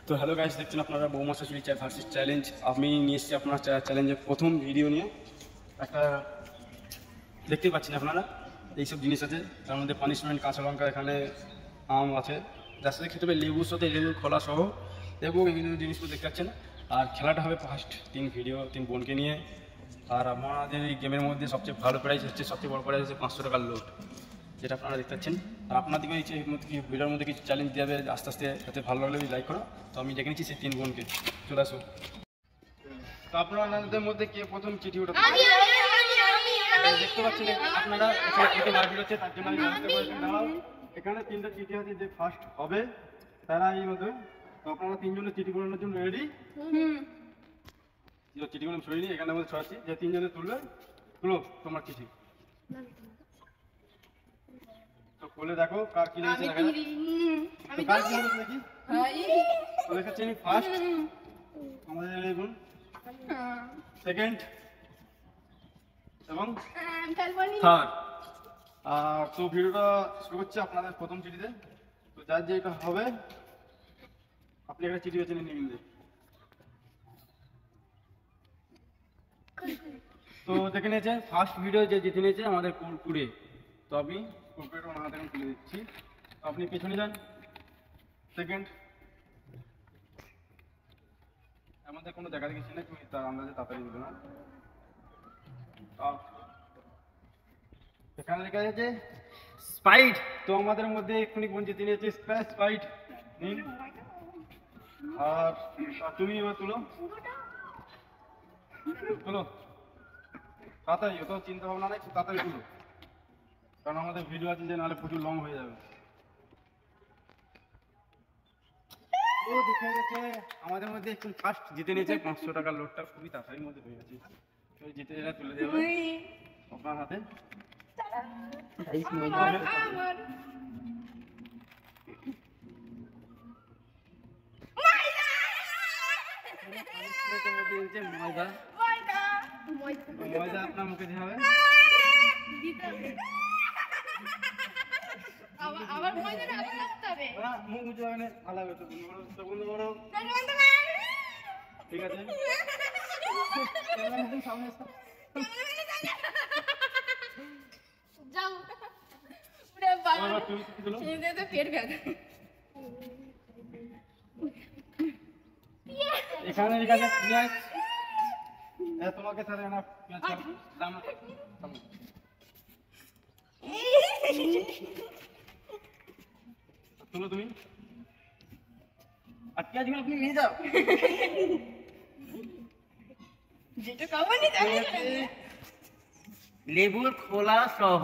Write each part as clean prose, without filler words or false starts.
তো hello guys, দেখছেন আপনারা বৌমা শাশুড়ি ভার্সেস চ্যালেঞ্জ। আমি নিয়ে এসেছি আপনার চ্যালেঞ্জের প্রথম ভিডিও নিয়ে। একটা দেখতেই পাচ্ছেন আপনারা এইসব জিনিস আছে, তার মধ্যে পানিশমেন্ট, কাঁচা লঙ্কা, এখানে আম আছে, যার সাথে খেতে হবে লেবুর সাথে লেবুর খোলা সহ এবং বিভিন্ন জিনিসগুলো দেখতে পাচ্ছেন। আর খেলাটা হবে ফার্স্ট তিন বোনকে নিয়ে। আর আমাদের এই গেমের মধ্যে সবচেয়ে ভালো প্রাইজ হচ্ছে, সবচেয়ে বড় প্রাইজ হচ্ছে 500 টাকার লোড, যেটা আপনারা দেখতে পাচ্ছেন। আর আপনাদেরকে এই ভিডিওর মধ্যে কিছু চ্যালেঞ্জ দেওয়া হবে, আস্তে আস্তে যাতে ভালো লাগলে লাইক করো। তো আমি ডেকে নিচ্ছি সেই 3 বোনকে, চলে আসো। তো আপনাদের মধ্যে কে প্রথম চিঠি ওঠাতে দেখতে পাচ্ছেন আপনারা, এখানে মারপিট হচ্ছে, তার জন্য আমি জানাতে পারছি না। এখানে 3টা চিঠি আছে, যে ফার্স্ট হবে তারা এই মতো। তো আপনারা 3 জনের চিঠি পড়ানোর জন্য রেডি? চিঠিগুলো ছড়িয়ে এখানে আমাদের ছড়াচ্ছি, যে 3 জনে তুলবে, তুলো তোমার চিঠি। তো খুলে দেখো কার কি লিখেছে, দেখা তো কার কি লিখেছে দেখি। তো দেখাচ্ছি আমি ফার্স্ট আমাদের দেখুন, সেকেন্ড এবং থার্ড। আর তো ভিডিওটা শুরু হচ্ছে আপনাদের প্রথম চিঠিতে। তো যার যে এটা হবে আপনি একটা চিঠি বেছে নিয়ে নিন। তো দেখে নিয়েছেন ফার্স্ট ভিডিও যে জিতে নিয়েছে আমাদের কুরকুরে। তো আমি কুরকুরেটা ওনার হাতে তুলে দিচ্ছি, তো আপনি পেছনে যান। সেকেন্ড, আমাদের কোনো দেখা দেখি না, তুমি তার আন্দাজে তাড়াতাড়ি দিল না। এখানে লেখা আছে স্পাইট। তো আমাদের মধ্যে এক্ষুনি কোন জিতে নিয়েছে স্পাইট নিন। আর তুমি এবার তুলো, তুলো তাড়াতাড়ি, অত চিন্তা ভাবনা নাই, তাড়াতাড়ি তুলো, কারণ আমাদের ভিডিও আছে, যে নাহলে প্রচুর লং হয়ে যাবে। ও দেখে গেছে আমাদের মধ্যে একটু ফার্স্ট জিতে নিয়েছে 500 টাকার লোডটা, খুবই তাড়াতাড়ির মধ্যে হয়ে গেছে। তো জিতে যেটা তুলে দেবে আপনার হাতে। ময়দা আপনার মুখে দিতে হবে। মুখ মুছে হবে, ভালো হবে। ঠিক আছে, এখানে লেখা আছে পেঁয়াজ। তোমাকে তাহলে না পেঁয়াজ দাম তুলো তুমি, আর পেঁয়াজগুলো তুমি নিয়ে যাও। লেবুর খোলা সহ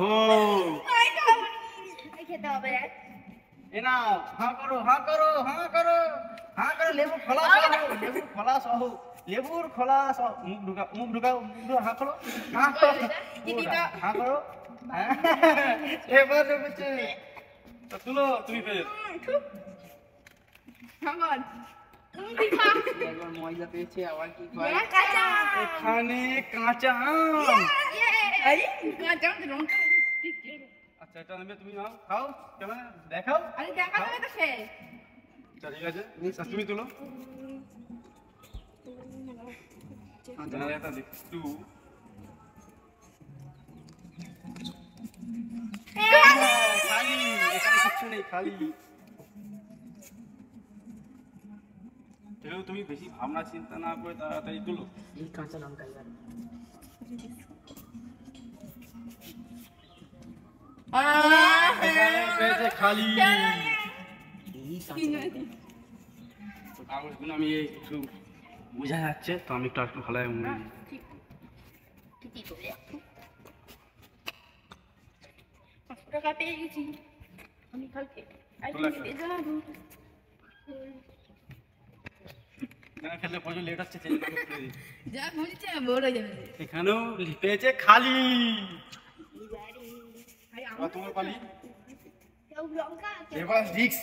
এ না, হাঁ করো, হাঁ করো, হাঁ করো, হাঁ করো, লেবুর খোলা সহ, লেবুর খোলা সহ, লেবুর খোলা সহ। মুখ ঢুকাও, মুখ ঢুকাও, মুখ ঢুকাও, হাঁ করো, হাঁ করো, হাঁ করো। এবার ঢুকেছে, তো তুলো তুমি ফের। ময়দা পেয়েছে, আবার কি এখানে কাঁচা আম। আচ্ছা, এটা নেবে তুমি, নাও, খাও, কেমন দেখাও। ঠিক আছে, তুমি তুলো। খালি, এখানে কিচ্ছু নেই, খালি। তুমি বেশি ভাবনা চিন্তা না করে তাড়াতাড়ি তুলো। এই কাঁচা লঙ্কা খালি। কাগজগুলো আমি একটু বোঝা যাচ্ছে, তো আমি একটু ভালো টাকা পেয়ে গেছি আমি কালকে। খেলতে প্রচুর লেট হচ্ছে, যা বলছে বড় হয়ে যাবে। এখানেও পেয়েছে খালি। তোমার পালি, এবার রিক্স,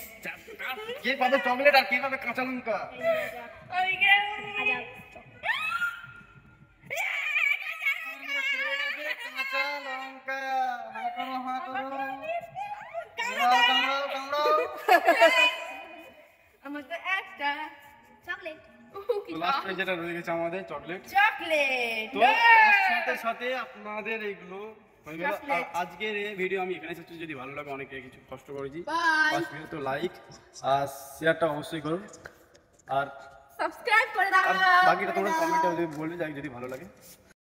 কে পাবে চকলেট আর কে পাবে কাঁচা লঙ্কা। কাঁচা লঙ্কা, হাঁ করো, হাঁ করো, আমার তো একটা চকলেট লাস্টে যেটা রয়ে গেছে আমাদের চকলেট। চকলেট তো এর সাথে সাথে আপনাদের এইগুলো হয়ে গেল। আর Chocolate. আজকের এই ভিডিও আমি এখানে শেষ করছি। যদি ভালো লাগে, অনেকে কিছু কষ্ট করেছি, বাই ফার্স্ট ভিডিও তো লাইক আর শেয়ারটা অবশ্যই করুন। আর সাবস্ক্রাইব করে দাও বাকিটা তোমরা কমেন্টে বলবে যদি ভালো লাগে।